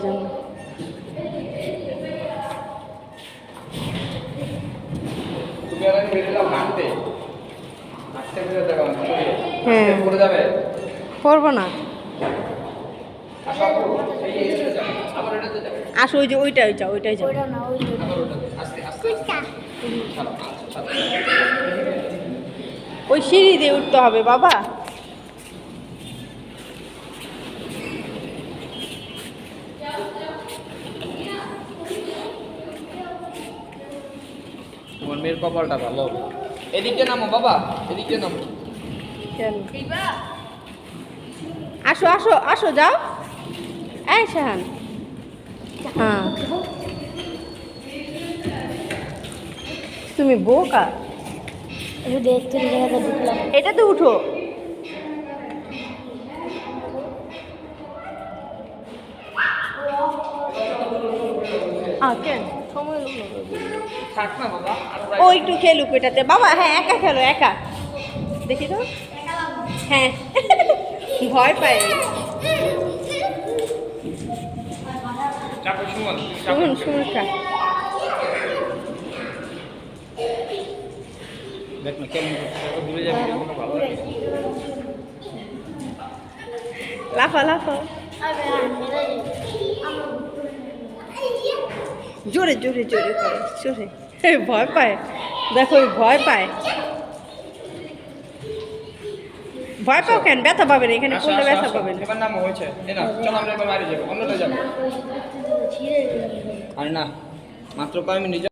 জন্য। হ্যাঁ, করবো না। আসো, ওই যে ওইটাই যাও, ওইটাই যাও। ওই সিঁড়ি দিয়ে উঠতে হবে বাবা। তোমার মেয়ের কপালটা ভালো। এদিকে নামো বাবা, এদিকে নামো। আসো আসো আসো, যাও। এই শাহান, হ্যাঁ তুমি বোকা। এটাতে উঠো। কেন সময় থাক না বাবা। ও একটু খেলুক এটাতে বাবা। হ্যাঁ, একা খেলো, একা। দেখি তো। হ্যাঁ, ভয় পায়। শুনুন শুনুন, দেখ না কেমন দূরে যাবে, ভালো লাগে। লাফা লাফা, জোরে জোরে জোরে করো, জোরে। ভয় পায়, দেখো ভয় পায়। ভয় পাও কেন? ব্যথা পাবেন, এখানে পড়লে ব্যথা পাবেন। এবার নাম হয়েছে, না চলো আমরা এবার বাড়ি যাবো, অন্যটা যাবো। আর না, মাত্র কয় মিনিট।